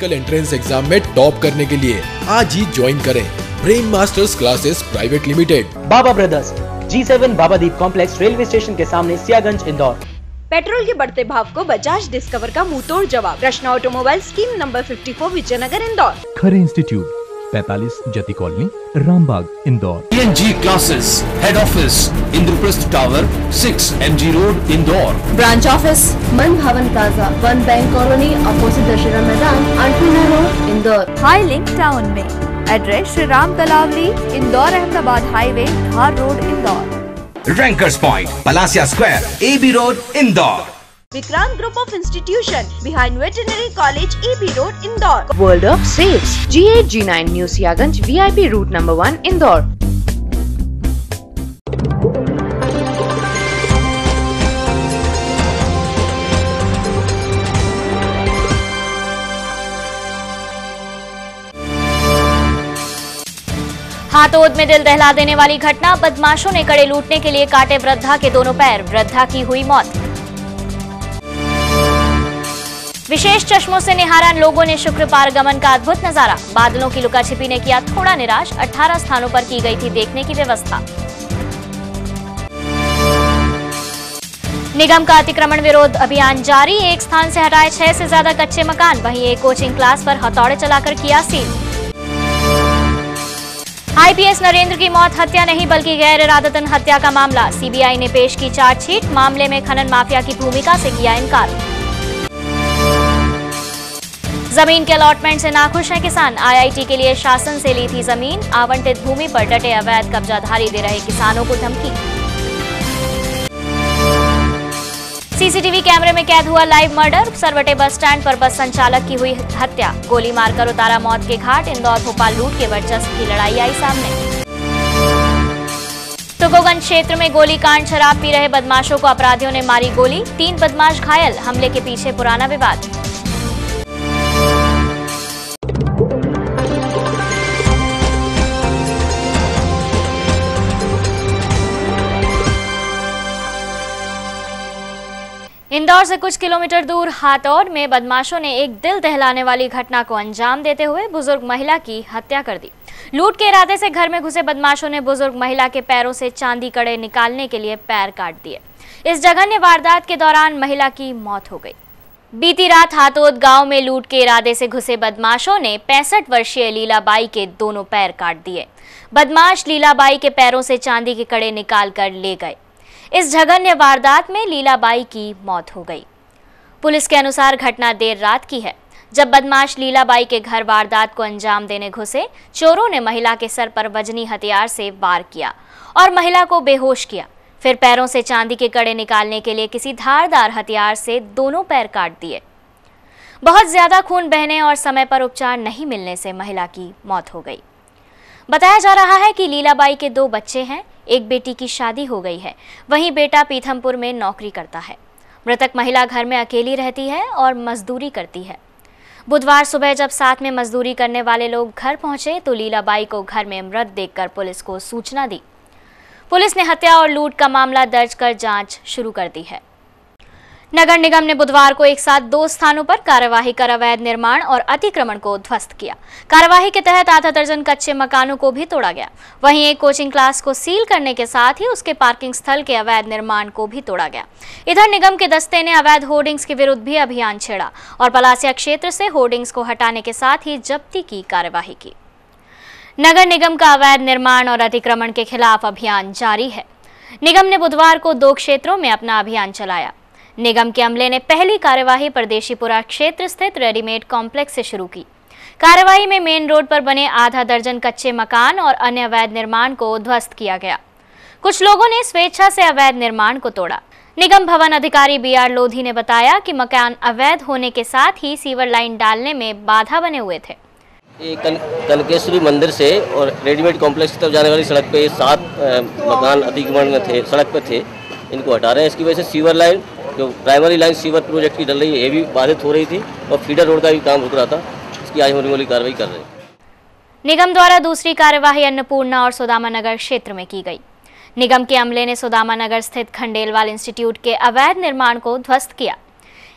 Medical entrance exam में top करने के लिए आज ही ज्वाइन करें brain masters classes private limited. Baba brothers, G7 Babadeep complex, railway station के सामने, सियागंज, इंदौर। पेट्रोल के बढ़ते भाव को बजाज डिस्कवर का मुंहतोड़ जवाब। Krishna automobile, scheme number 54, Vijaynagar, Indore. Khare institute, 45 जति colony, Rambagh, Indore. PNG classes, head office Indraprastha tower, 6 MG road, Indore. Branch office Man Bhawan plaza, 1 bank colony, opposite Dussehra Maidan, अंटूना road, Indore. High link town में, address Shri Ram Talawali, Indore Ahmedabad highway, Dhar road, Indore. Rankers point, Palasia square, AB road, Indore. Vikrant group of institution behind veterinary college, EB road, Indore. World of sales, G8 G9 new Siyaganj, VIP route number 1, Indore. Hathod में दिल दहला देने वाली घटना, बदमाशों ने कड़े लूटने के लिए काटे वृद्धा के दोनों पैर, वृद्धा की हुई मौत। विशेष चश्मों से निहारा लोगों ने शुक्र पारगमन का अद्भुत नजारा, बादलों की लुका छिपी ने किया थोड़ा निराश, 18 स्थानों पर की गई थी देखने की व्यवस्था। निगम का अतिक्रमण विरोध अभियान जारी, एक स्थान से हटाए 6 से ज्यादा कच्चे मकान, वहीं एक कोचिंग क्लास पर हथौड़े चलाकर किया सील। IPS नरेंद्र की मौत हत्या नहीं बल्कि गैर इरादतन हत्या का मामला, CBI ने पेश की चार्जशीट, मामले में खनन माफिया की भूमिका से किया इनकार। जमीन के अलॉटमेंट से नाखुश हैं किसान, IIT के लिए शासन से ली थी जमीन, आवंटित भूमि पर डटे अवैध कब्जाधारी दे रहे किसानों को धमकी। CCTV कैमरे में कैद हुआ live murder, Sarwate bus stand पर बस संचालक की हुई हत्या, गोली मारकर उतारा मौत के घाट, इंदौर भोपाल लूट के वर्चस्व की लड़ाई आई सामने। तुकोगंज क्षेत्र में गोलीकांड, शराब पी रहे बदमाशों को अपराधियों ने मारी गोली, 3 बदमाश घायल, हमले के पीछे पुराना विवाद। इंदौर से कुछ किलोमीटर दूर हाथौड़ में बदमाशों ने एक दिल दहलाने वाली घटना को अंजाम देते हुए बुजुर्ग महिला की हत्या कर दी। लूट के इरादे से घर में घुसे बदमाशों ने बुजुर्ग महिला के पैरों से चांदी कड़े निकालने के लिए पैर काट दिए। इस जघन्य वारदात के दौरान महिला की मौत हो गई। बीती रात हाथौड़ गांव में लूट के इरादे से घुसे बदमाशों ने 65 वर्षीय लीलाबाई के दोनों पैर काट दिए। बदमाश लीलाबाई के पैरों से चांदी के कड़े निकाल कर ले गए। इस जघन्य वारदात में लीलाबाई की मौत हो गई। पुलिस के अनुसार घटना देर रात की है, जब बदमाश लीलाबाई के घर वारदात को अंजाम देने घुसे। चोरों ने महिला के सर पर वजनी हथियार से वार किया और महिला को बेहोश किया, फिर पैरों से चांदी के कड़े निकालने के लिए किसी धारदार हथियार से दोनों पैर काट दिए। बहुत ज्यादा खून बहने और समय पर उपचार नहीं मिलने से महिला की मौत हो गई। बताया जा रहा है कि लीलाबाई के 2 बच्चे हैं, एक बेटी की शादी हो गई है, वहीं बेटा पीथमपुर में नौकरी करता है। मृतक महिला घर में अकेली रहती है और मजदूरी करती है। बुधवार सुबह जब साथ में मजदूरी करने वाले लोग घर पहुंचे तो लीलाबाई को घर में मृत देखकर पुलिस को सूचना दी। पुलिस ने हत्या और लूट का मामला दर्ज कर जांच शुरू कर दी है। नगर निगम ने बुधवार को एक साथ 2 स्थानों पर कार्यवाही कर अवैध निर्माण और अतिक्रमण को ध्वस्त किया। कार्यवाही के तहत आधा दर्जन कच्चे मकानों को भी तोड़ा गया, वहीं एक कोचिंग क्लास को सील करने के साथ ही उसके पार्किंग स्थल के अवैध निर्माण को भी तोड़ा गया। इधर निगम के दस्ते ने अवैध होर्डिंग्स के विरुद्ध भी अभियान छेड़ा और पलासिया क्षेत्र से होर्डिंग्स को हटाने के साथ ही जब्ती की कार्यवाही की। नगर निगम का अवैध निर्माण और अतिक्रमण के खिलाफ अभियान जारी है। निगम ने बुधवार को 2 क्षेत्रों में अपना अभियान चलाया। निगम के अमले ने पहली कार्यवाही परदेशीपुरा क्षेत्र स्थित रेडीमेड कॉम्प्लेक्स से शुरू की। कार्यवाही में मेन रोड पर बने आधा दर्जन कच्चे मकान और अन्य अवैध निर्माण को ध्वस्त किया गया। कुछ लोगों ने स्वेच्छा से अवैध निर्माण को तोड़ा। निगम भवन अधिकारी BR लोधी ने बताया कि मकान अवैध होने के साथ ही सीवर लाइन डालने में बाधा बने हुए थे। कनकेश्वरी मंदिर से और रेडीमेड कॉम्प्लेक्स की तरफ जाने वाली सड़क पे 7 मकान अतिक्रमण में थे, सड़क पे थे, इनको हटा रहे हैं। इसकी वजह से सीवर लाइन, जो प्राइमरी लाइन सीवर प्रोजेक्ट की डल रही है, ये भी बाधित हो रही थी और फीडर रोड का भी काम रुक रहा था। इसकी आज होने वाली कार्रवाई कर रहे हैं। निगम द्वारा दूसरी कार्यवाही अन्नपूर्णा और सुदामा नगर क्षेत्र में की गई। निगम के अमले ने सुदामा नगर स्थित खंडेलवाल इंस्टीट्यूट के अवैध निर्माण को ध्वस्त किया।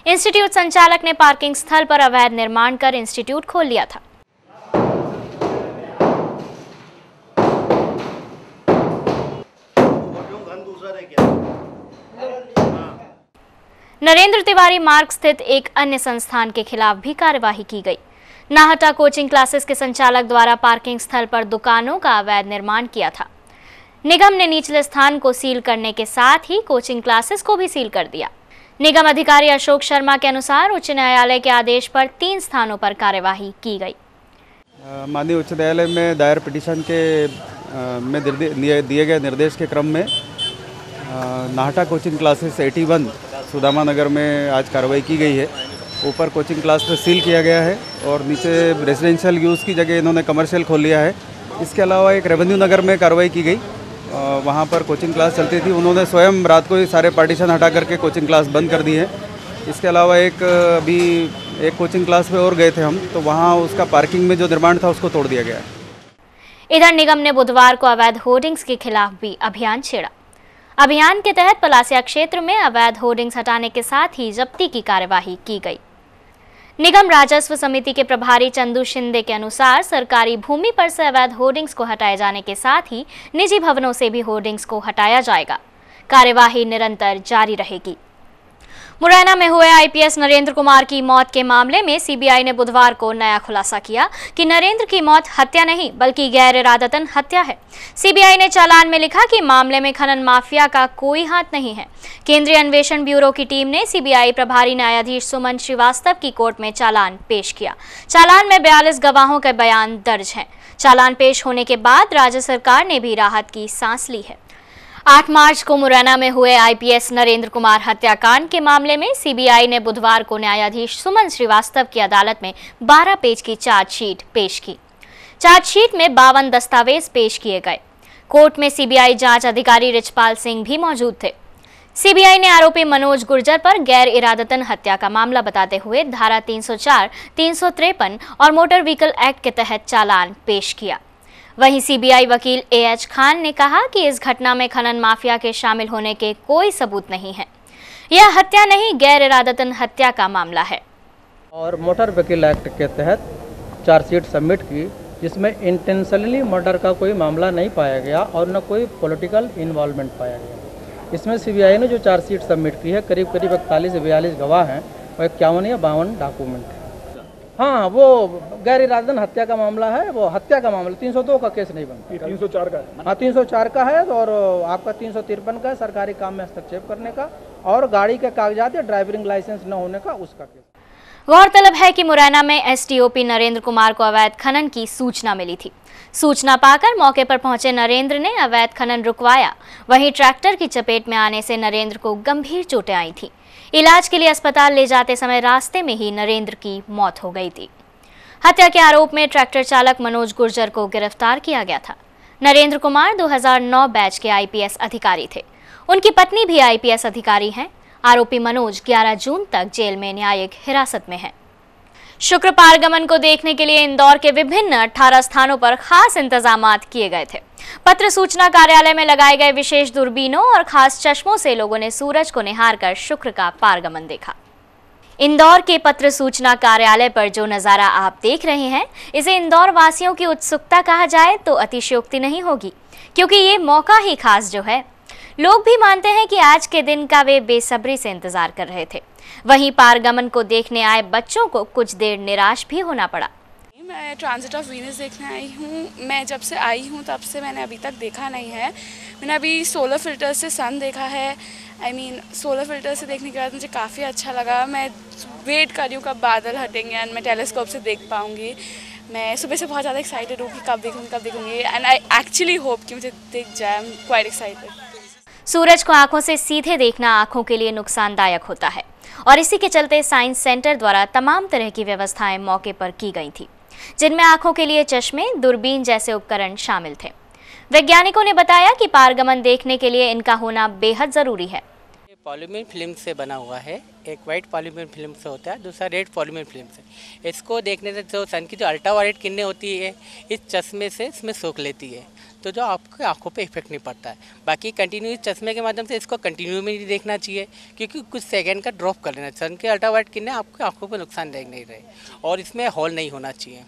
इंस्टीट्यूट संचालक ने पार्किंग स्थल पर अवैध निर्माण कर इंस्टीट्यूट खोल लिया था। नरेंद्र तिवारी मार्ग स्थित एक अन्य संस्थान के खिलाफ भी कार्यवाही की गई। नाहटा कोचिंग क्लासेस के संचालक द्वारा पार्किंग स्थल पर दुकानों का अवैध निर्माण किया था। निगम ने निचले स्थान को सील करने के साथ ही कोचिंग क्लासेस को भी सील कर दिया। निगम अधिकारी अशोक शर्मा के अनुसार उच्च न्यायालय के आदेश पर 3 स्थानों पर कार्यवाही की गई। माननीय उच्च न्यायालय में दायर पिटीशन के में दिए गए निर्देश के क्रम में नाहटा कोचिंग क्लासेस 81 सुदामा नगर में आज कार्रवाई की गई है। ऊपर कोचिंग क्लास पे सील किया गया है और नीचे रेजिडेंशियल यूज़ की जगह इन्होंने कमर्शियल खोल लिया है। इसके अलावा एक रेवेन्यू नगर में कार्रवाई की गई, वहाँ पर कोचिंग क्लास चलती थी, उन्होंने स्वयं रात को ही सारे पार्टीशन हटा करके कोचिंग क्लास बंद कर दी है। इसके अलावा अभी एक कोचिंग क्लास पे और गए थे हम, तो वहाँ उसका पार्किंग में जो निर्माण था उसको तोड़ दिया गया है। इधर निगम ने बुधवार को अवैध होर्डिंग्स के खिलाफ भी अभियान छेड़ा। अभियान के तहत पलासिया क्षेत्र में अवैध होर्डिंग्स हटाने के साथ ही जब्ती की कार्यवाही की गई। निगम राजस्व समिति के प्रभारी चंदू शिंदे के अनुसार सरकारी भूमि पर से अवैध होर्डिंग्स को हटाए जाने के साथ ही निजी भवनों से भी होर्डिंग्स को हटाया जाएगा। कार्यवाही निरंतर जारी रहेगी। मुरैना में हुए आईपीएस नरेंद्र कुमार की मौत के मामले में सीबीआई ने बुधवार को नया खुलासा किया कि नरेंद्र की मौत हत्या नहीं बल्कि गैर इरादतन हत्या है। सीबीआई ने चालान में लिखा कि मामले में खनन माफिया का कोई हाथ नहीं है। केंद्रीय अन्वेषण ब्यूरो की टीम ने सीबीआई प्रभारी न्यायाधीश सुमन श्रीवास्तव की कोर्ट में चालान पेश किया। चालान में 42 गवाहों के बयान दर्ज हैं। चालान पेश होने के बाद राज्य सरकार ने भी राहत की सांस ली है। 8 मार्च को मुरैना में हुए आईपीएस नरेंद्र कुमार हत्याकांड के मामले में सीबीआई ने बुधवार को न्यायाधीश सुमन श्रीवास्तव की अदालत में 12 पेज की चार्जशीट पेश की। चार्जशीट में 52 दस्तावेज पेश किए गए। कोर्ट में सीबीआई जांच अधिकारी रिचपाल सिंह भी मौजूद थे। सीबीआई ने आरोपी मनोज गुर्जर पर गैर इरादतन हत्या का मामला बताते हुए धारा 304, 353 और मोटर व्हीकल एक्ट के तहत चालान पेश किया। वहीं सीबीआई वकील एएच खान ने कहा कि इस घटना में खनन माफिया के शामिल होने के कोई सबूत नहीं है। यह हत्या नहीं गैर इरादतन हत्या का मामला है। और मोटर व्हीकल एक्ट के तहत चार्जशीट सबमिट की, जिसमें इंटेंशनली मर्डर का कोई मामला नहीं पाया गया और न कोई पॉलिटिकल इन्वॉल्वमेंट पाया गया। इसमें सीबीआई ने जो चार्जशीट सबमिट की है करीब 41 से 42 गवाह हैं और 51 या 52 डॉक्यूमेंट है। हाँ, वो गैर इरादतन हत्या का मामला है, वो हत्या का मामला 302 का केस नहीं बनता, 304 का है। हाँ, 304 का है और आपका 353 का है सरकारी काम में हस्तक्षेप करने का और गाड़ी के कागजात या ड्राइविंग लाइसेंस न होने का उसका केस। गौरतलब है कि मुरैना में एसडीओपी नरेंद्र कुमार को अवैध खनन की सूचना मिली थी। सूचना पाकर मौके पर पहुंचे नरेंद्र ने अवैध खनन रुकवाया। वहीं ट्रैक्टर की चपेट में आने से नरेंद्र को गंभीर चोटें आई थी। इलाज के लिए अस्पताल ले जाते समय रास्ते में ही नरेंद्र की मौत हो गई थी। हत्या के आरोप में ट्रैक्टर चालक मनोज गुर्जर को गिरफ्तार किया गया था। नरेंद्र कुमार 2009 बैच के आईपीएस अधिकारी थे। उनकी पत्नी भी आईपीएस अधिकारी हैं। आरोपी मनोज 11 जून तक जेल में न्यायिक हिरासत में है। शुक्र पारगमन को देखने के लिए इंदौर के विभिन्न 18 स्थानों पर खास इंतजामात किए गए थे। पत्र सूचना कार्यालय में लगाए गए विशेष दूरबीनों और खास चश्मों से लोगों ने सूरज को निहारकर शुक्र का पारगमन देखा। इंदौर के पत्र सूचना कार्यालय पर जो नज़ारा आप देख रहे हैं, इसे इंदौर वासियों की उत्सुकता कहा जाए तो अतिशयोक्ति नहीं होगी, क्योंकि ये मौका ही खास जो है। लोग भी मानते हैं कि आज के दिन का वे बेसब्री से इंतजार कर रहे थे। वहीं पारगमन को देखने आए बच्चों को कुछ देर निराश भी होना पड़ा। मैं ट्रांजिट ऑफ वीनस देखने आई हूँ। मैं जब से आई हूँ तब से मैंने अभी तक देखा नहीं है। मैंने अभी सोलर फिल्टर से सन देखा है। सोलर फिल्टर से देखने के बाद मुझे काफ़ी अच्छा लगा। मैं वेट कर रही हूँ कब बादल हटेंगे एंड मैं टेलीस्कोप से देख पाऊँगी। मैं सुबह से बहुत ज़्यादा एक्साइटेड हूँ कि कब देखूँगी एंड आई एक्चुअली होप कि मुझे दिख जाए। I am quite excited. सूरज को आंखों से सीधे देखना आंखों के लिए नुकसानदायक होता है और इसी के चलते साइंस सेंटर द्वारा तमाम तरह की व्यवस्थाएं मौके पर की गई थी, जिनमें आंखों के लिए चश्मे, दूरबीन जैसे उपकरण शामिल थे। वैज्ञानिकों ने बताया कि पारगमन देखने के लिए इनका होना बेहद जरूरी है। पॉलीमर फिल्म से बना हुआ है। एक वाइट पॉलीमर फिल्म से होता है, दूसरा रेड पॉलीमर फिल्म से। इसको देखने से जो सन की जो अल्ट्रावायलेट किरणें होती है इस चश्मे से इसमें सोख लेती है, तो जो आपकी आंखों पे इफेक्ट नहीं पड़ता है। बाकी कंटिन्यू चश्मे के माध्यम से इसको कंटिन्यू में नहीं देखना चाहिए, क्योंकि कुछ सेकंड का ड्रॉप कर लेना। सन के अल्ट्रावायलेट किरणें आपकी आंखों पर नुकसानदायक नहीं रहे, और इसमें हॉल नहीं होना चाहिए।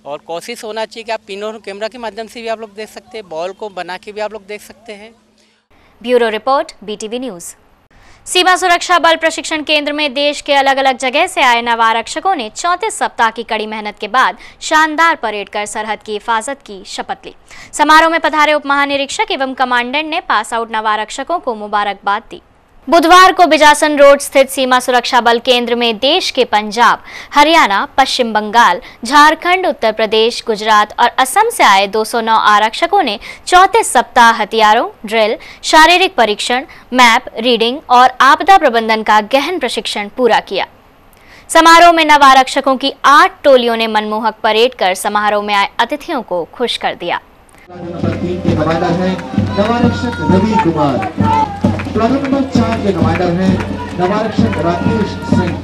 और कोशिश होना चाहिए कि आप पिन और कैमरा के माध्यम से भी आप लोग देख सकते हैं, बॉल को बना के भी आप लोग देख सकते हैं। Bureau report, BTV news. सीमा सुरक्षा बल प्रशिक्षण केंद्र में देश के अलग अलग जगह से आए नव आरक्षकों ने 34 सप्ताह की कड़ी मेहनत के बाद शानदार परेड कर सरहद की हिफाजत की शपथ ली। समारोह में पधारे उप महानिरीक्षक एवं कमांडेंट ने पास आउट नव आरक्षकों को मुबारकबाद दी। बुधवार को बिजासन रोड स्थित सीमा सुरक्षा बल केंद्र में देश के पंजाब, हरियाणा, पश्चिम बंगाल, झारखंड, उत्तर प्रदेश, गुजरात और असम से आए 209 आरक्षकों ने 34 सप्ताह हथियारों, ड्रिल, शारीरिक परीक्षण, मैप रीडिंग और आपदा प्रबंधन का गहन प्रशिक्षण पूरा किया। समारोह में नव आरक्षकों की 8 टोलियों ने मनमोहक परेड कर समारोह में आए अतिथियों को खुश कर दिया। प्लाटून नंबर 4 के कमांडर हैं नवारक्षक राकेश सिंह।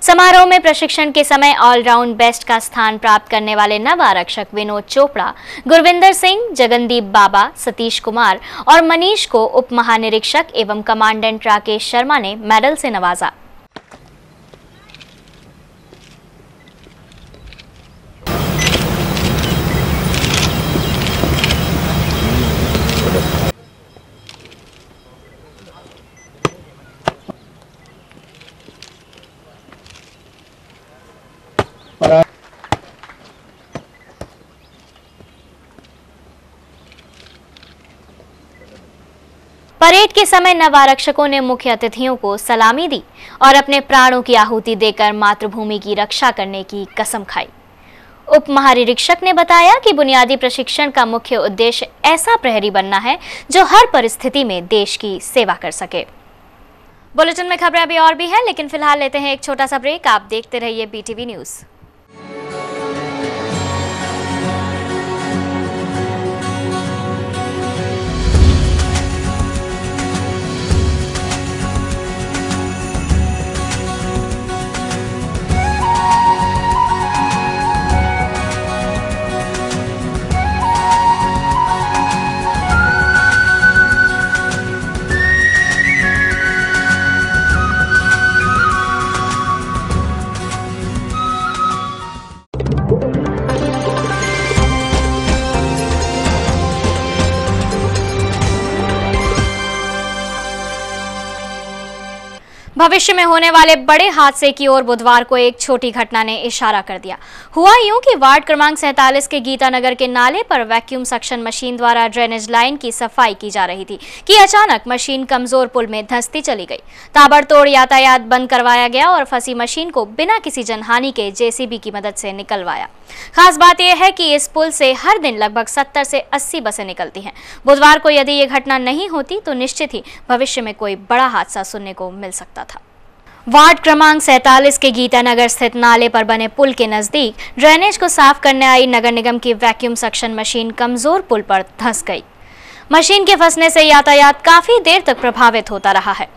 समारोह में प्रशिक्षण के समय ऑलराउंड बेस्ट का स्थान प्राप्त करने वाले नव आरक्षक विनोद चोपड़ा, गुरविंदर सिंह, जगनदीप बाबा, सतीश कुमार और मनीष को उप महानिरीक्षक एवं कमांडेंट राकेश शर्मा ने मेडल से नवाजा। परेड के समय नव आरक्षकों ने मुख्य अतिथियों को सलामी दी और अपने प्राणों की आहुति देकर मातृभूमि की रक्षा करने की कसम खाई। उप महानिरीक्षक ने बताया कि बुनियादी प्रशिक्षण का मुख्य उद्देश्य ऐसा प्रहरी बनना है जो हर परिस्थिति में देश की सेवा कर सके। बुलेटिन में खबरें अभी और भी हैं, लेकिन फिलहाल लेते हैं एक छोटा सा ब्रेक। आप देखते रहिए BTV न्यूज। भविष्य में होने वाले बड़े हादसे की ओर बुधवार को एक छोटी घटना ने इशारा कर दिया। हुआ यूं कि वार्ड क्रमांक 47 के गीतानगर के नाले पर वैक्यूम सक्शन मशीन द्वारा ड्रेनेज लाइन की सफाई की जा रही थी कि अचानक मशीन कमजोर पुल में धंसती चली गई। ताबड़तोड़ यातायात बंद करवाया गया और फंसी मशीन को बिना किसी जनहानि के JCB की मदद से निकलवाया। खास बात यह है कि इस पुल से हर दिन लगभग 70 से 80 बसें निकलती हैं। बुधवार को यदि ये घटना नहीं होती तो निश्चित ही भविष्य में कोई बड़ा हादसा सुनने को मिल सकता था। वार्ड क्रमांक 47 के गीतानगर स्थित नाले पर बने पुल के नजदीक ड्रेनेज को साफ करने आई नगर निगम की वैक्यूम सक्शन मशीन कमजोर पुल पर धंस गई। मशीन के फंसने से यातायात काफी देर तक प्रभावित होता रहा है।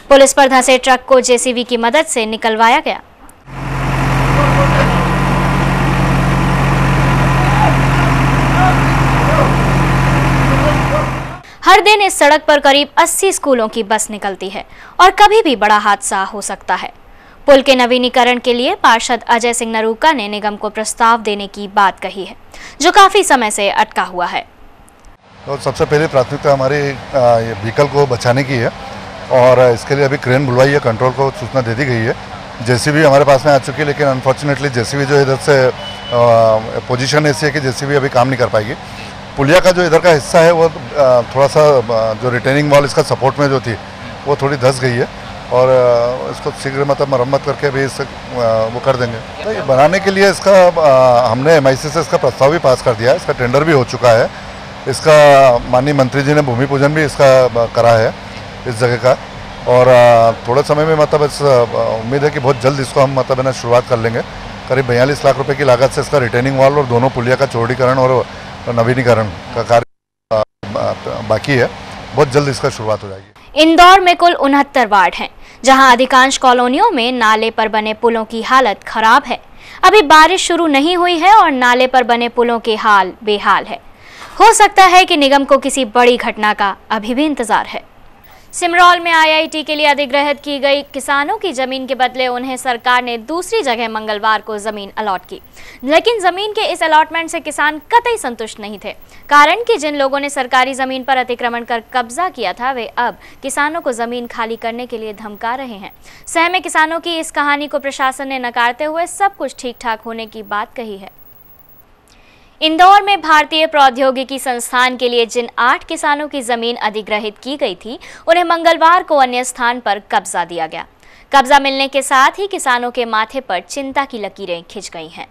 पुलिस पर धंसे ट्रक को JCB की मदद से निकलवाया गया। हर दिन इस सड़क पर करीब 80 स्कूलों की बस निकलती है और कभी भी बड़ा हादसा हो सकता है। पुल के नवीनीकरण के लिए पार्षद अजय सिंह नरूका ने निगम को प्रस्ताव देने की बात कही है, जो काफी समय से अटका हुआ है। तो सबसे पहले प्राथमिकता हमारी व्हीकल को बचाने की है और इसके लिए अभी क्रेन बुलवाई है, कंट्रोल को सूचना दे दी गई है। JCB हमारे पास में आ चुकी है, लेकिन अनफॉर्चुनेटली JCB जो इधर से पोजीशन ऐसी है कि JCB अभी काम नहीं कर पाएगी। पुलिया का जो इधर का हिस्सा है वो थोड़ा सा जो रिटेनिंग वॉल इसका सपोर्ट में जो थी वो थोड़ी धंस गई है और इसको शीघ्र मतलब मरम्मत करके भी इस वो कर देंगे। तो ये बनाने के लिए इसका हमने MIC से इसका प्रस्ताव भी पास कर दिया है, इसका टेंडर भी हो चुका है। इसका माननीय मंत्री जी ने भूमि पूजन भी इसका करा है इस जगह का और थोड़े समय में मतलब इस उम्मीद है कि बहुत जल्द इसको हम मतलब है ना शुरुआत कर लेंगे करीब 42 लाख रुपए की लागत से इसका रिटेनिंग वॉल और दोनों पुलिया का चौड़ीकरण और नवीनीकरण का कार्य बाकी है। बहुत जल्द इसका शुरुआत हो जाएगी। इंदौर में कुल 69 वार्ड हैं, जहां अधिकांश कॉलोनियों में नाले पर बने पुलों की हालत खराब है। अभी बारिश शुरू नहीं हुई है और नाले पर बने पुलों के हाल बेहाल है। हो सकता है कि निगम को किसी बड़ी घटना का अभी भी इंतजार है। सिमरौल में आईआईटी के लिए अधिग्रहित की गई किसानों की जमीन के बदले उन्हें सरकार ने दूसरी जगह मंगलवार को जमीन अलॉट की, लेकिन जमीन के इस अलॉटमेंट से किसान कतई संतुष्ट नहीं थे। कारण कि जिन लोगों ने सरकारी जमीन पर अतिक्रमण कर कब्जा किया था, वे अब किसानों को जमीन खाली करने के लिए धमका रहे हैं। सहमे किसानों की इस कहानी को प्रशासन ने नकारते हुए सब कुछ ठीक ठाक होने की बात कही है। इंदौर में भारतीय प्रौद्योगिकी संस्थान के लिए जिन 8 किसानों की जमीन अधिग्रहित की गई थी, उन्हें मंगलवार को अन्य स्थान पर कब्जा दिया गया। कब्जा मिलने के साथ ही किसानों के माथे पर चिंता की लकीरें खिंच गई हैं,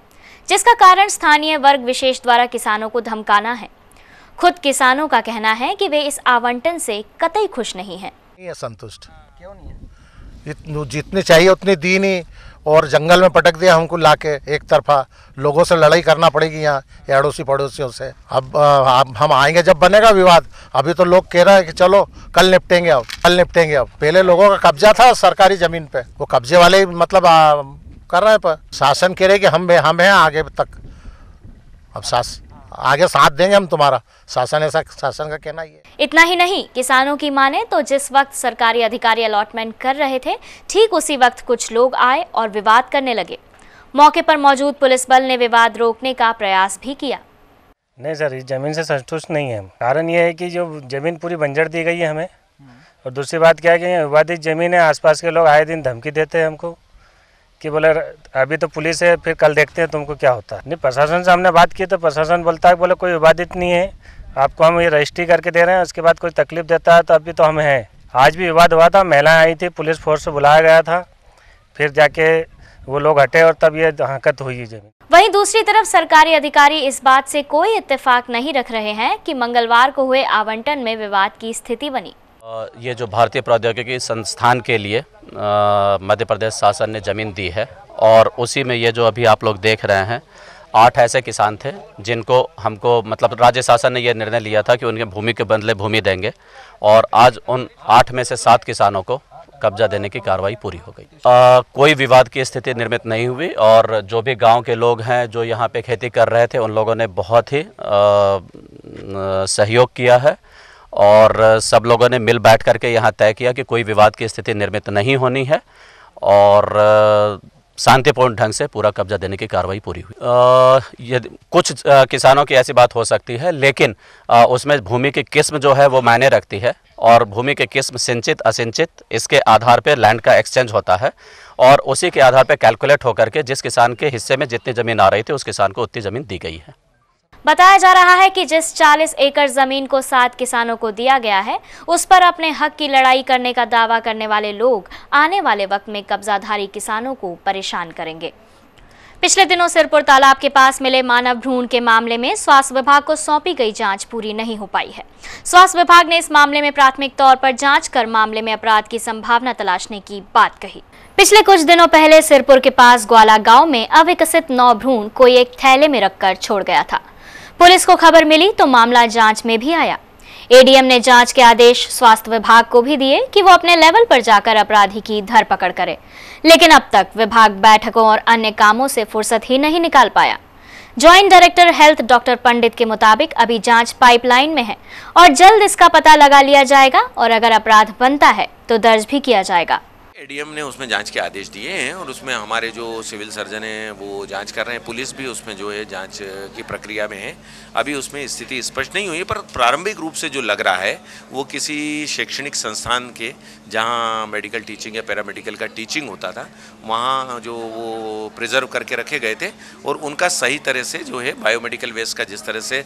जिसका कारण स्थानीय वर्ग विशेष द्वारा किसानों को धमकाना है। खुद किसानों का कहना है कि वे इस आवंटन से कतई खुश नहीं हैं। संतुष्ट क्यों नहीं है? जितनी चाहिए उतनी दी नहीं और जंगल में पटक दिया हमको लाके एक तरफा। लोगों से लड़ाई करना पड़ेगी यहाँ अड़ोसी पड़ोसियों से। अब हम आएंगे जब बनेगा विवाद। अभी तो लोग कह रहे हैं कि चलो कल निपटेंगे, कल निपटेंगे। अब पहले लोगों का कब्जा था सरकारी जमीन पे, वो कब्जे वाले मतलब कर रहे हैं। पर शासन कह रहे कि हम हैं आगे तक। अब आगे साथ देंगे हम तुम्हारा। शासन ऐसा शासन का कहना ही है। इतना ही नहीं, किसानों की माने तो जिस वक्त सरकारी अधिकारी अलॉटमेंट कर रहे थे, ठीक उसी वक्त कुछ लोग आए और विवाद करने लगे। मौके पर मौजूद पुलिस बल ने विवाद रोकने का प्रयास भी किया। नहीं सर, इस जमीन से संतुष्ट नहीं है। कारण ये है कि जो जमीन पूरी बंजर दी गई है हमें, और दूसरी बात क्या है कि विवादित जमीन है। आसपास के लोग आए दिन धमकी देते हैं हमको कि बोले अभी तो पुलिस है, फिर कल देखते हैं तुमको क्या होता है। नहीं, प्रशासन से हमने बात की तो प्रशासन बोलता है बोले कोई विवादित नहीं है, आपको हम ये रजिस्ट्री करके दे रहे हैं। उसके बाद कोई तकलीफ देता है तो अभी तो हम हैं। आज भी विवाद हुआ था, महिलाएं आई थी, पुलिस फोर्स से बुलाया गया था, फिर जाके वो लोग हटे और तब ये हरकत हुई जमीन। वहीं दूसरी तरफ सरकारी अधिकारी इस बात से कोई इत्तेफाक नहीं रख रहे हैं कि मंगलवार को हुए आवंटन में विवाद की स्थिति बनी। ये जो भारतीय प्रौद्योगिकी संस्थान के लिए मध्य प्रदेश शासन ने ज़मीन दी है, और उसी में ये जो अभी आप लोग देख रहे हैं 8 ऐसे किसान थे जिनको हमको मतलब राज्य शासन ने ये निर्णय लिया था कि उनके भूमि के बदले भूमि देंगे, और आज उन 8 में से 7 किसानों को कब्जा देने की कार्रवाई पूरी हो गई। कोई विवाद की स्थिति निर्मित नहीं हुई, और जो भी गांव के लोग हैं जो यहाँ पे खेती कर रहे थे, उन लोगों ने बहुत ही सहयोग किया है, और सब लोगों ने मिल बैठ करके यहाँ तय किया कि कोई विवाद की स्थिति निर्मित नहीं होनी है, और शांतिपूर्ण ढंग से पूरा कब्जा देने की कार्रवाई पूरी हुई। यदि कुछ किसानों की ऐसी बात हो सकती है, लेकिन उसमें भूमि की किस्म जो है वो मायने रखती है, और भूमि की किस्म सिंचित असिंचित इसके आधार पर लैंड का एक्सचेंज होता है, और उसी के आधार पर कैलकुलेट होकर के जिस किसान के हिस्से में जितनी ज़मीन आ रही थी उस किसान को उतनी ज़मीन दी गई है। बताया जा रहा है कि जिस 40 एकड़ जमीन को 7 किसानों को दिया गया है, उस पर अपने हक की लड़ाई करने का दावा करने वाले लोग आने वाले वक्त में कब्जाधारी किसानों को परेशान करेंगे। पिछले दिनों सिरपुर तालाब के पास मिले मानव भ्रूण के मामले में स्वास्थ्य विभाग को सौंपी गई जांच पूरी नहीं हो पाई है। स्वास्थ्य विभाग ने इस मामले में प्राथमिक तौर पर जांच कर मामले में अपराध की संभावना तलाशने की बात कही। पिछले कुछ दिनों पहले सिरपुर के पास ग्वाला गांव में अविकसित 9 भ्रूण कोई एक थैले में रखकर छोड़ गया था। पुलिस को खबर मिली तो मामला जांच में भी आया। एडीएम ने जांच के आदेश स्वास्थ्य विभाग को भी दिए कि वो अपने लेवल पर जाकर अपराधी की धरपकड़ करे, लेकिन अब तक विभाग बैठकों और अन्य कामों से फुर्सत ही नहीं निकाल पाया। जॉइंट डायरेक्टर हेल्थ डॉक्टर पंडित के मुताबिक अभी जांच पाइपलाइन में है और जल्द इसका पता लगा लिया जाएगा, और अगर अपराध बनता है तो दर्ज भी किया जाएगा। एडीएम ने उसमें जांच के आदेश दिए हैं, और उसमें हमारे जो सिविल सर्जन हैं वो जांच कर रहे हैं। पुलिस भी उसमें जो है जांच की प्रक्रिया में है। अभी उसमें स्थिति स्पष्ट नहीं हुई है, पर प्रारंभिक रूप से जो लग रहा है वो किसी शैक्षणिक संस्थान के जहां मेडिकल टीचिंग या पैरामेडिकल का टीचिंग होता था, वहां जो वो प्रिजर्व करके रखे गए थे, और उनका सही तरह से जो है बायोमेडिकल वेस्ट का जिस तरह से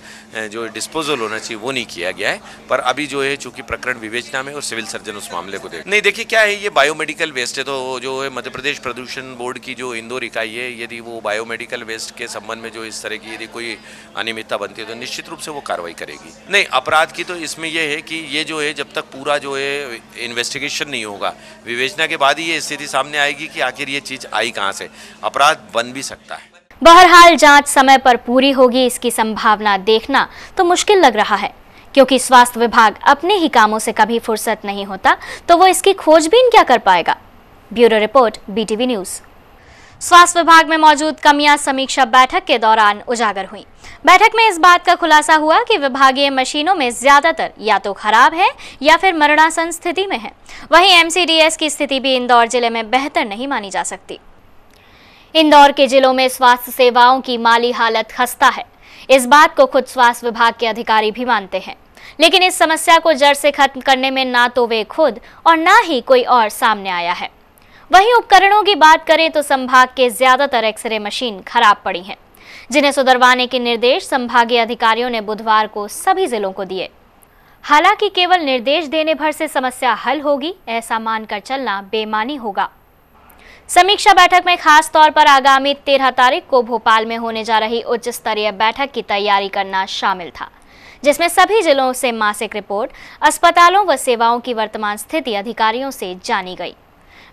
जो डिस्पोजल होना चाहिए वो नहीं किया गया है। पर अभी जो है चूँकि प्रकरण विवेचना में, और सिविल सर्जन उस मामले को देख नहीं। देखिए क्या है, ये बायोमेडिकल बायोमेडिकल वेस्ट है, तो जो है मध्य प्रदेश प्रदूषण बोर्ड की जो इंदौर इकाई है, यदि वो बायोमेडिकल वेस्ट के संबंध में जो इस तरह की यदि कोई अनियमितता बनती है तो निश्चित रूप से वो कार्रवाई करेगी। नहीं, अपराध की तो इसमें यह है कि ये जो है जब तक पूरा जो है इन्वेस्टिगेशन नहीं होगा, विवेचना के बाद ही ये स्थिति सामने आएगी कि आखिर ये चीज़ आई कहाँ से। अपराध बन भी सकता है। बहरहाल जांच समय पर पूरी होगी इसकी संभावना देखना तो मुश्किल लग रहा है, क्योंकि स्वास्थ्य विभाग अपने ही कामों से कभी फुर्सत नहीं होता, तो वो इसकी खोजबीन क्या कर पाएगा। Bureau report, BTV news. स्वास्थ्य विभाग में मौजूद कमियां समीक्षा बैठक के दौरान उजागर हुई। बैठक में इस बात का खुलासा हुआ कि विभागीय मशीनों में ज्यादातर या तो खराब है या फिर मरणासन स्थिति में है। वहीं MCDS की स्थिति भी इंदौर जिले में बेहतर नहीं मानी जा सकती। इंदौर के जिलों में स्वास्थ्य सेवाओं की माली हालत खस्ता है, इस बात को खुद स्वास्थ्य विभाग के अधिकारी भी मानते हैं, लेकिन इस समस्या को जड़ से खत्म करने में ना तो वे खुद और ना ही कोई और सामने आया है। वहीं उपकरणों की बात करें तो संभाग के ज्यादातर एक्सरे मशीन खराब पड़ी हैं, जिन्हें सुधरवाने के निर्देश संभागीय अधिकारियों ने बुधवार को सभी जिलों को दिए। हालांकि केवल निर्देश देने भर से समस्या हल होगी, ऐसा मानकर चलना बेईमानी होगा। समीक्षा बैठक में खास तौर पर आगामी 13 तारीख को भोपाल में होने जा रही उच्च स्तरीय बैठक की तैयारी करना शामिल था, जिसमें सभी जिलों से मासिक रिपोर्ट, अस्पतालों व सेवाओं की वर्तमान स्थिति अधिकारियों से जानी गई।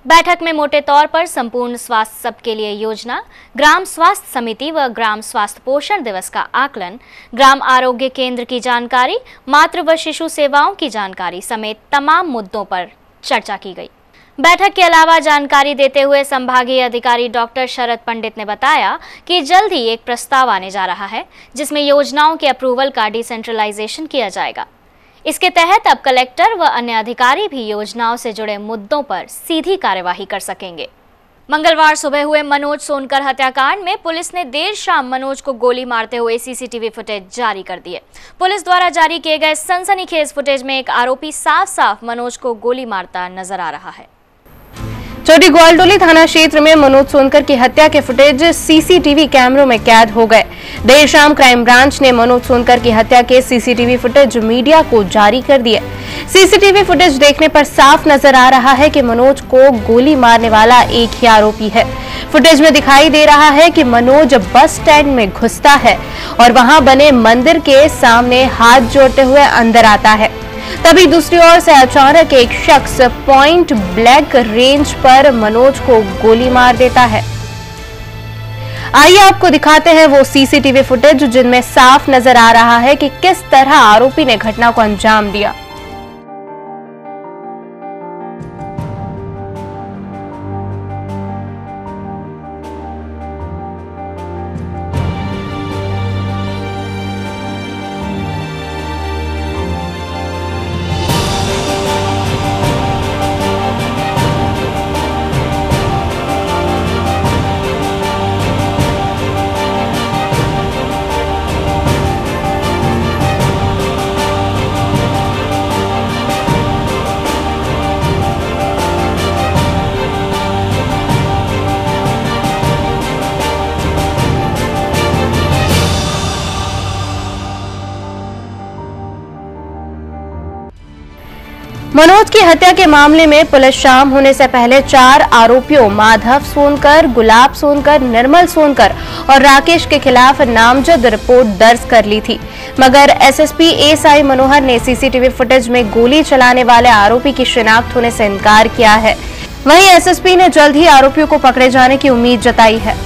बैठक में मोटे तौर पर संपूर्ण स्वास्थ्य सबके लिए योजना, ग्राम स्वास्थ्य समिति व ग्राम स्वास्थ्य पोषण दिवस का आकलन, ग्राम आरोग्य केंद्र की जानकारी, मातृ व शिशु सेवाओं की जानकारी समेत तमाम मुद्दों पर चर्चा की गई। बैठक के अलावा जानकारी देते हुए संभागीय अधिकारी डॉक्टर शरद पंडित ने बताया कि जल्द ही एक प्रस्ताव आने जा रहा है, जिसमें योजनाओं के अप्रूवल का डिसेंट्रलाइजेशन किया जाएगा। इसके तहत अब कलेक्टर व अन्य अधिकारी भी योजनाओं से जुड़े मुद्दों पर सीधी कार्यवाही कर सकेंगे। मंगलवार सुबह हुए मनोज सोनकर हत्याकांड में पुलिस ने देर शाम मनोज को गोली मारते हुए CCTV फुटेज जारी कर दिए। पुलिस द्वारा जारी किए गए सनसनीखेज फुटेज में एक आरोपी साफ साफ मनोज को गोली मारता नजर आ रहा है। छोटी ग्वालटोली थाना क्षेत्र में मनोज सोनकर की हत्या के फुटेज CCTV कैमरों में कैद हो गए। देर शाम क्राइम ब्रांच ने मनोज सोनकर की हत्या के CCTV फुटेज मीडिया को जारी कर दिए। CCTV फुटेज देखने पर साफ नजर आ रहा है कि मनोज को गोली मारने वाला एक ही आरोपी है। फुटेज में दिखाई दे रहा है कि मनोज बस स्टैंड में घुसता है और वहां बने मंदिर के सामने हाथ जोड़ते हुए अंदर आता है। तभी दूसरी ओर से अचानक एक शख्स पॉइंट ब्लैंक रेंज पर मनोज को गोली मार देता है। आइए आपको दिखाते हैं वो CCTV फुटेज जिनमें साफ नजर आ रहा है कि किस तरह आरोपी ने घटना को अंजाम दिया। मनोज की हत्या के मामले में पुलिस शाम होने से पहले 4 आरोपियों माधव सोनकर, गुलाब सोनकर, निर्मल सोनकर और राकेश के खिलाफ नामजद रिपोर्ट दर्ज कर ली थी, मगर SSP SI मनोहर ने CCTV फुटेज में गोली चलाने वाले आरोपी की शिनाख्त होने से इनकार किया है। वहीं SSP ने जल्द ही आरोपियों को पकड़े जाने की उम्मीद जताई है।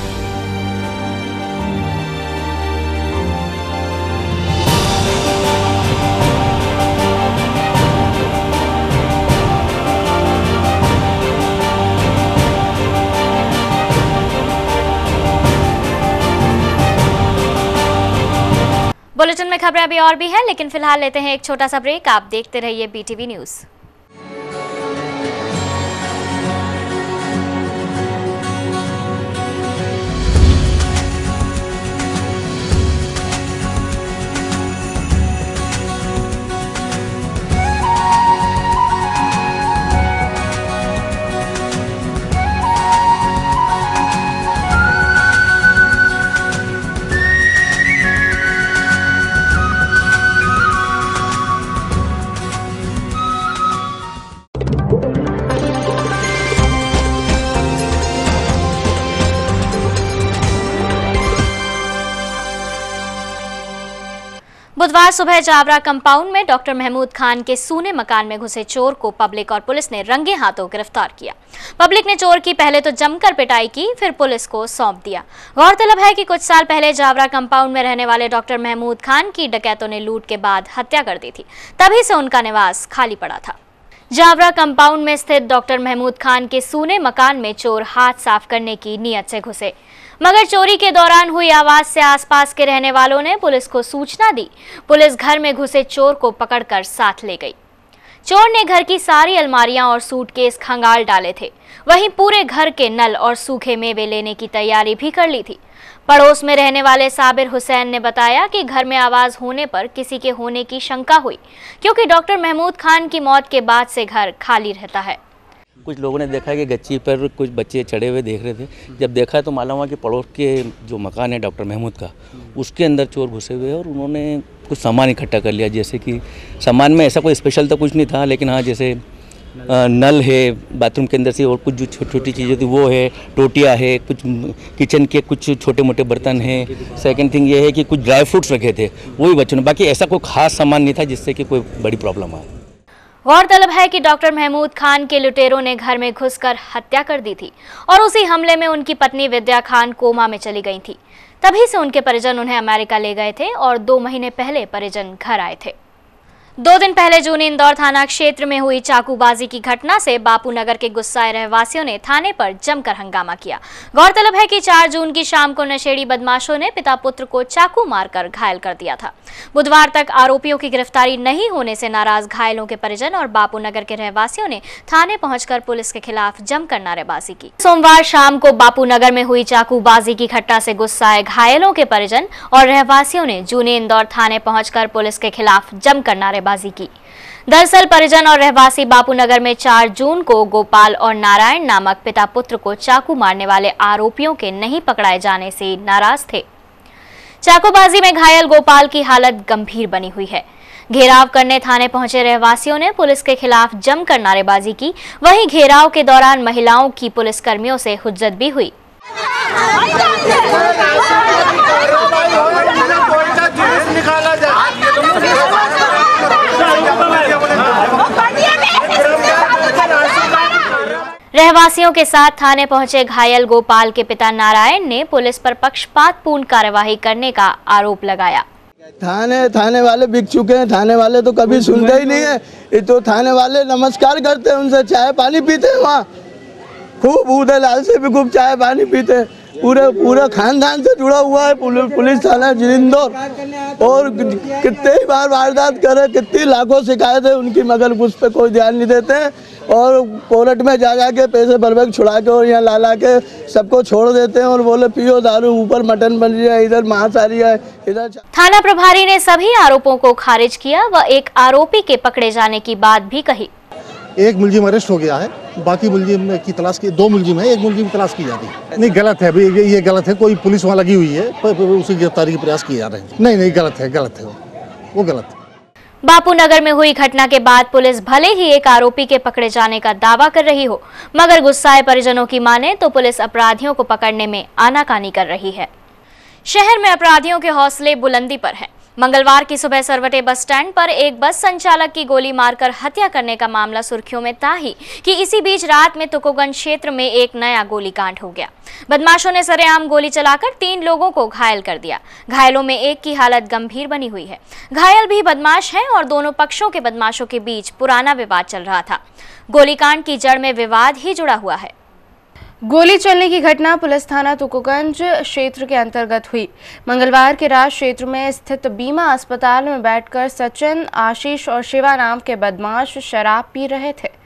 बुलेटिन में खबरें अभी और भी हैं, लेकिन फिलहाल लेते हैं एक छोटा सा ब्रेक। आप देखते रहिए BTV न्यूज। बुधवार सुबह जावरा कंपाउंड में डॉक्टर महमूद खान के सूने मकान में घुसे चोर को पब्लिक और पुलिस ने रंगे हाथों गिरफ्तार किया। पब्लिक ने चोर की पहले तो जमकर पिटाई की, फिर पुलिस को सौंप दिया। गौरतलब है कि कुछ साल पहले जावरा कंपाउंड में रहने वाले डॉक्टर महमूद खान की डकैतों ने लूट के बाद हत्या कर दी थी। तभी से उनका निवास खाली पड़ा था। जावरा कंपाउंड में स्थित डॉक्टर महमूद खान के सूने मकान में चोर हाथ साफ करने की नीयत से घुसे, मगर चोरी के दौरान हुई आवाज से आसपास के रहने वालों ने पुलिस को सूचना दी। पुलिस घर में घुसे चोर को पकड़कर साथ ले गई। चोर ने घर की सारी अलमारियां और सूटकेस खंगाल डाले थे। वहीं पूरे घर के नल और सूखे मेवे लेने की तैयारी भी कर ली थी। पड़ोस में रहने वाले साबिर हुसैन ने बताया कि घर में आवाज होने पर किसी के होने की शंका हुई, क्योंकि डॉक्टर महमूद खान की मौत के बाद से घर खाली रहता है। कुछ लोगों ने देखा कि गच्ची पर कुछ बच्चे चढ़े हुए देख रहे थे। जब देखा तो मालूम हुआ कि पड़ोस के जो मकान है डॉक्टर महमूद का, उसके अंदर चोर घुसे हुए और उन्होंने कुछ सामान इकट्ठा कर लिया। जैसे कि सामान में ऐसा कोई स्पेशल तो कुछ नहीं था, लेकिन हाँ जैसे नल है बाथरूम के अंदर से, और कुछ जो छोटी छोटी चीज़ें थी वो है, टोटियाँ है, कुछ किचन के कुछ छोटे मोटे बर्तन हैं। सेकंड थिंग ये है कि कुछ ड्राई फ्रूट्स रखे थे, वो भी बच्चों ने। बाकी ऐसा कोई खास सामान नहीं था जिससे कि कोई बड़ी प्रॉब्लम आए। गौरतलब है कि डॉक्टर महमूद खान के लुटेरों ने घर में घुसकर हत्या कर दी थी और उसी हमले में उनकी पत्नी विद्या खान कोमा में चली गई थी। तभी से उनके परिजन उन्हें अमेरिका ले गए थे और 2 महीने पहले परिजन घर आए थे। 2 दिन पहले जूनी इंदौर थाना क्षेत्र में हुई चाकूबाजी की घटना से बापू नगर के गुस्साए रहवासियों ने थाने पर जमकर हंगामा किया। गौरतलब है कि 4 जून की शाम को नशेड़ी बदमाशों ने पिता पुत्र को चाकू मारकर घायल कर दिया था। बुधवार तक आरोपियों की गिरफ्तारी नहीं होने से नाराज घायलों के परिजन और बापू नगर के रहवासियों ने थाने पहुंचकर पुलिस के खिलाफ जमकर नारेबाजी की। सोमवार शाम को बापू नगर में हुई चाकूबाजी की घटना से गुस्साए घायलों के परिजन और रहवासियों ने जूनी इंदौर थाने पहुंचकर पुलिस के खिलाफ जमकर नारेबाजी की। दरअसल परिजन और रहवासी बापू नगर में 4 जून को गोपाल और नारायण नामक पिता पुत्र को चाकू मारने वाले आरोपियों के नहीं पकड़ाए जाने से नाराज थे। चाकूबाजी में घायल गोपाल की हालत गंभीर बनी हुई है। घेराव करने थाने पहुंचे रहवासियों ने पुलिस के खिलाफ जमकर नारेबाजी की। वहीं घेराव के दौरान महिलाओं की पुलिस कर्मियों से हुज्जत भी हुई। रहवासियों के साथ थाने पहुंचे घायल गोपाल के पिता नारायण ने पुलिस पर पक्षपातपूर्ण कार्यवाही करने का आरोप लगाया। थाने वाले बिक चुके हैं, थाने वाले तो कभी सुनते ही नहीं है। ये तो थाने वाले नमस्कार करते हैं, उनसे चाय पानी पीते हैं, वहाँ खूब उदयलाल से भी खूब चाय पानी पीते हैं। पूरा खानदान से जुड़ा हुआ है पुलिस थाना इंदौर, और कितने ही बार वारदात करे, कितनी लाखों शिकायतें उनकी, मगर उस पर कोई ध्यान नहीं देते हैं। और कोर्ट में जा के पैसे भर छुड़ा के और यहाँ ला के सबको छोड़ देते हैं और बोले पियो दारू, ऊपर मटन बन रही है, इधर मांस आ रही है, इधर। थाना प्रभारी ने सभी आरोपों को खारिज किया व एक आरोपी के पकड़े जाने की बात भी कही। एक मुलजिम अरेस्ट हो गया है, बाकी मुलजिम की तलाश की 2 मुलजिम है, एक मुलजिम की तलाश की जा रही है। नहीं गलत है, ये गलत है, कोई पुलिस वहाँ लगी हुई है, उसी गिरफ्तारी के प्रयास किए जा रहे हैं। नहीं गलत है वो गलत है। बापू नगर में हुई घटना के बाद पुलिस भले ही एक आरोपी के पकड़े जाने का दावा कर रही हो, मगर गुस्साए परिजनों की माने तो पुलिस अपराधियों को पकड़ने में आनाकानी कर रही है। शहर में अपराधियों के हौसले बुलंदी पर हैं। मंगलवार की सुबह सरवटे बस स्टैंड पर एक बस संचालक की गोली मारकर हत्या करने का मामला सुर्खियों में था ही कि इसी बीच रात में तुकोगंज क्षेत्र में एक नया गोलीकांड हो गया। बदमाशों ने सरेआम गोली चलाकर 3 लोगों को घायल कर दिया। घायलों में एक की हालत गंभीर बनी हुई है। घायल भी बदमाश हैं और दोनों पक्षों के बदमाशों के बीच पुराना विवाद चल रहा था। गोलीकांड की जड़ में विवाद ही जुड़ा हुआ है। गोली चलने की घटना पुलिस थाना तुकोगंज क्षेत्र के अंतर्गत हुई। मंगलवार की रात क्षेत्र में स्थित बीमा अस्पताल में बैठकर सचिन, आशीष और शिवा नाम के बदमाश शराब पी रहे थे।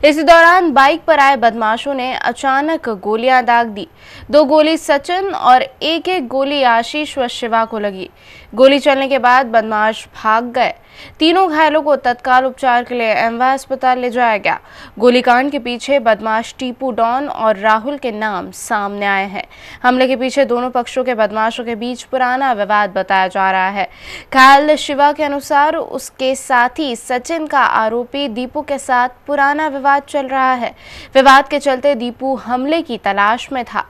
इसी दौरान बाइक पर आए बदमाशों ने अचानक गोलियां दाग दी। 2 गोली सचिन और एक गोली आशीष व शिवा को लगी। गोली चलने के बाद बदमाश भाग गए। तीनों घायलों को तत्काल उपचार के लिए एमवा अस्पताल ले जाया गया। गोलीकांड के पीछे बदमाश टीपू डॉन और राहुल के नाम सामने आए हैं। हमले के पीछे दोनों पक्षों के बदमाशों के बीच पुराना विवाद बताया जा रहा है। घायल शिवा के अनुसार उसके साथी सचिन का आरोपी दीपू के साथ पुराना विवाद चल रहा है। विवाद के चलते दीपू हमले की तलाश में था।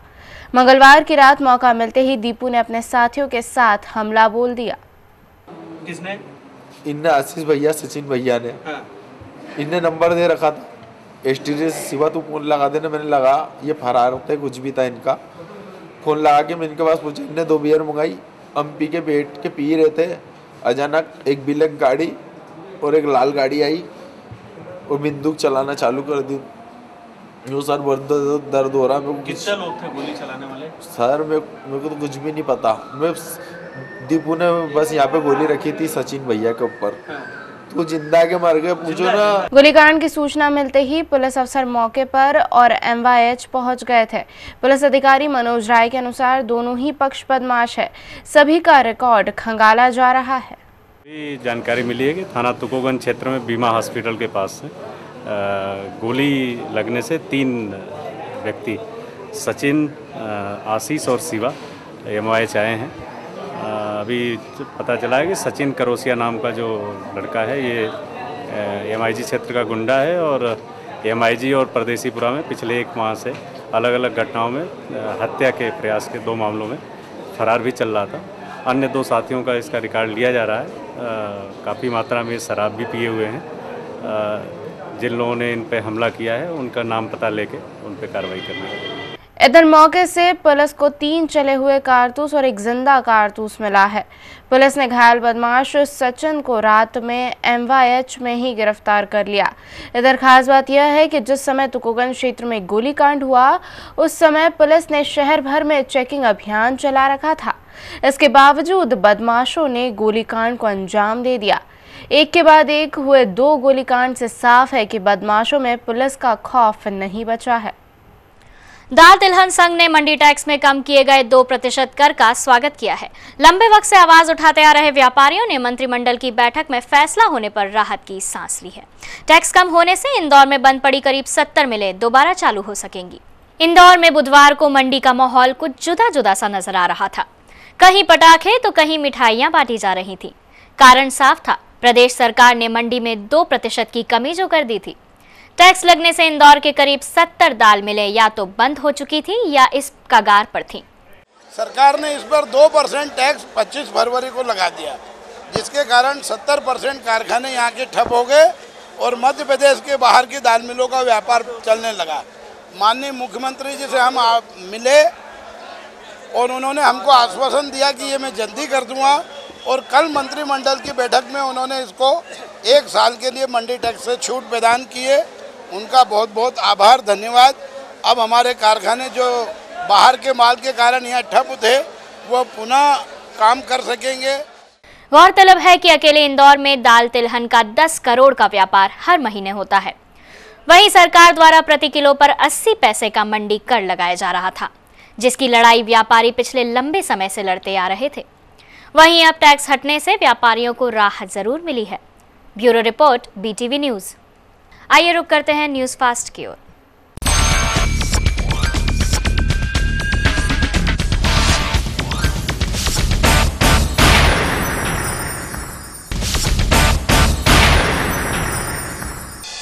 मंगलवार की रात मौका मिलते ही दीपू ने अपने साथियों के साथ हमला बोल दिया। किसने? इनने आशीष भैया, सचिन भैया ने। इनने नंबर दे रखा था STD से, सिवा तू फोन लगा देना। मैंने लगा, ये फरार होते कुछ भी था इनका। फोन लगा के मैं इनके पास पूछा, इनने 2 बियर मंगाई, हम पी के बैठ के पी रहे थे। अचानक एक ब्लैक गाड़ी और एक लाल गाड़ी आई और बंदूक चलाना चालू कर दी। यूँ सर बहुत दर्द हो रहा है मेरे को। कितने लोग थे गोली चलाने वाले? सर मेरे को तो कुछ भी नहीं पता। मैं दीपू ने बस यहाँ पे गोली रखी थी सचिन भैया के ऊपर। तो जिंदा के मर गए, पूछो ना। गोलीकांड की सूचना मिलते ही पुलिस अफसर मौके पर और MYH पहुंच गए थे। पुलिस अधिकारी मनोज राय के अनुसार दोनों ही पक्ष बदमाश है, सभी का रिकॉर्ड खंगाला जा रहा है। जानकारी मिली है कि थाना तुकोगंज क्षेत्र में बीमा हॉस्पिटल के पास से गोली लगने से 3 व्यक्ति सचिन, आशीष और शिवा MYH आए हैं। अभी पता चला है कि सचिन करोसिया नाम का जो लड़का है ये MIG क्षेत्र का गुंडा है और MIG और परदेसीपुरा में पिछले 1 माह से अलग अलग घटनाओं में हत्या के प्रयास के 2 मामलों में फरार भी चल रहा था। अन्य 2 साथियों का इसका रिकॉर्ड लिया जा रहा है। काफ़ी मात्रा में शराब भी पिए हुए हैं। जिन लोगों ने इन पे हमला किया है उनका नाम पता लेके उन पे कार्रवाई करनी है। इधर मौके से पुलिस को 3 चले हुए कारतूस और 1 जिंदा कारतूस मिला है। पुलिस ने घायल बदमाश सचिन को रात में MYH में ही गिरफ्तार कर लिया। इधर खास बात यह है कि जिस समय तुकोगंज क्षेत्र में गोलीकांड हुआ उस समय पुलिस ने शहर भर में चेकिंग अभियान चला रखा था। इसके बावजूद बदमाशों ने गोलीकांड को अंजाम दे दिया। एक के बाद एक हुए 2 गोलीकांड से साफ है कि बदमाशों में पुलिस का खौफ नहीं बचा है। दाल तिलहन संघ ने मंडी टैक्स में कम किए गए 2% कर का स्वागत किया है। लंबे वक्त से आवाज उठाते आ रहे व्यापारियों ने मंत्रिमंडल की बैठक में फैसला होने पर राहत की सांस ली है। टैक्स कम होने से इंदौर में बंद पड़ी करीब 70 मिलें दोबारा चालू हो सकेंगी। इंदौर में बुधवार को मंडी का माहौल कुछ जुदा जुदा सा नजर आ रहा था। कहीं पटाखे तो कहीं मिठाइयां बांटी जा रही थी। कारण साफ था, प्रदेश सरकार ने मंडी में 2% की कमी जो कर दी थी। टैक्स लगने से इंदौर के करीब 70 दाल मिलें या तो बंद हो चुकी थी या इस कगार पर थी। सरकार ने इस पर 2% टैक्स 25 फरवरी को लगा दिया, जिसके कारण 70% कारखाने यहाँ के ठप हो गए और मध्य प्रदेश के बाहर की दाल मिलों का व्यापार चलने लगा। माननीय मुख्यमंत्री जी से हम मिले और उन्होंने हमको आश्वासन दिया कि ये मैं जल्दी कर दूंगा और कल मंत्रिमंडल की बैठक में उन्होंने इसको 1 साल के लिए मंडी टैक्स से छूट प्रदान किए। उनका बहुत बहुत आभार, धन्यवाद। अब हमारे कारखाने जो बाहर के माल के कारण यहाँ ठप थे वो पुनः काम कर सकेंगे। गौरतलब है कि अकेले इंदौर में दाल तिलहन का 10 करोड़ का व्यापार हर महीने होता है। वहीं सरकार द्वारा प्रति किलो पर 80 पैसे का मंडी कर लगाया जा रहा था, जिसकी लड़ाई व्यापारी पिछले लंबे समय से लड़ते आ रहे थे। वहीं अब टैक्स हटने से व्यापारियों को राहत जरूर मिली है। Bureau report BTV news. आइए रुक करते हैं न्यूज फास्ट की ओर।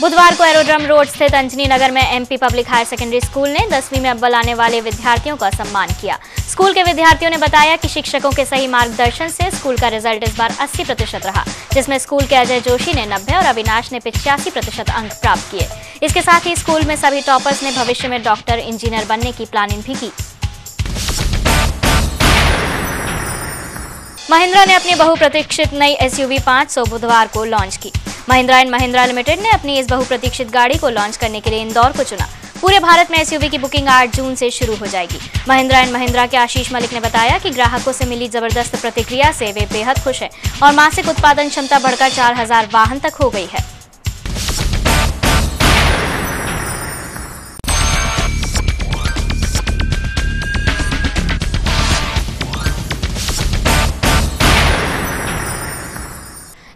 बुधवार को एरोड्रम रोड स्थित अंजनी नगर में MP public higher secondary school ने 10वीं में अव्वल आने वाले विद्यार्थियों का सम्मान किया। स्कूल के विद्यार्थियों ने बताया कि शिक्षकों के सही मार्गदर्शन से स्कूल का रिजल्ट इस बार 80% रहा, जिसमें स्कूल के अजय जोशी ने 90 और अविनाश ने 85% अंक प्राप्त किए। इसके साथ ही स्कूल में सभी टॉपर्स ने भविष्य में डॉक्टर, इंजीनियर बनने की प्लानिंग भी की। महिंद्रा ने अपनी बहुप्रतीक्षित नई SUV 500 बुधवार को लॉन्च की। महिंद्रा एंड महिंद्रा लिमिटेड ने अपनी इस बहुप्रतीक्षित गाड़ी को लॉन्च करने के लिए इंदौर को चुना। पूरे भारत में SUV की बुकिंग 8 जून से शुरू हो जाएगी। महिंद्रा एंड महिंद्रा के आशीष मलिक ने बताया कि ग्राहकों से मिली जबरदस्त प्रतिक्रिया से वे बेहद खुश हैं और मासिक उत्पादन क्षमता बढ़कर 4000 वाहन तक हो गई है।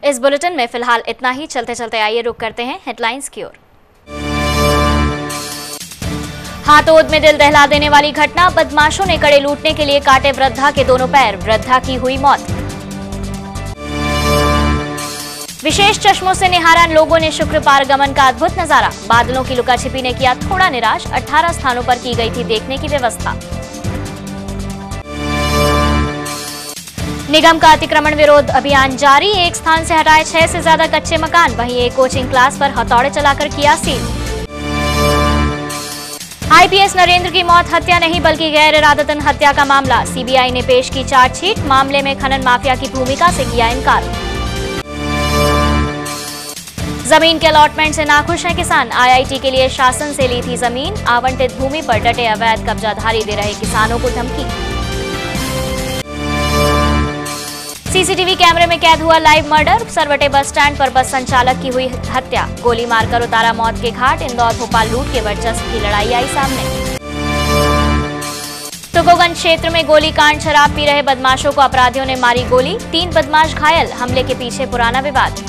इस बुलेटिन में फिलहाल इतना ही। चलते चलते आइए रुक करते हैं हेडलाइंस की ओर। हाथोद में दिल दहला देने वाली घटना, बदमाशों ने कड़े लूटने के लिए काटे वृद्धा के दोनों पैर, वृद्धा की हुई मौत। विशेष चश्मों से निहारा लोगों ने शुक्र पारगमन का अद्भुत नजारा, बादलों की लुका छिपी ने किया थोड़ा निराश, 18 स्थानों पर की गई थी देखने की व्यवस्था। निगम का अतिक्रमण विरोध अभियान जारी, एक स्थान से हटाए 6 से ज्यादा कच्चे मकान, वहीं एक कोचिंग क्लास पर हथौड़े चलाकर किया सील। आईपीएस नरेंद्र की मौत हत्या नहीं बल्कि गैर इरादतन हत्या का मामला, सीबीआई ने पेश की चार्जशीट, मामले में खनन माफिया की भूमिका से किया इनकार। जमीन के अलॉटमेंट से नाखुश हैं किसान, आईआईटी के लिए शासन से ली थी जमीन, आवंटित भूमि पर डटे अवैध कब्जाधारी दे रहे किसानों को धमकी। सीसीटीवी कैमरे में कैद हुआ live murder, Sarwate bus stand पर बस संचालक की हुई हत्या, गोली मारकर उतारा मौत के घाट, इंदौर भोपाल लूट के वर्चस्व की लड़ाई आई सामने। तुकोगंज क्षेत्र में गोलीकांड, शराब पी रहे बदमाशों को अपराधियों ने मारी गोली, 3 बदमाश घायल, हमले के पीछे पुराना विवाद।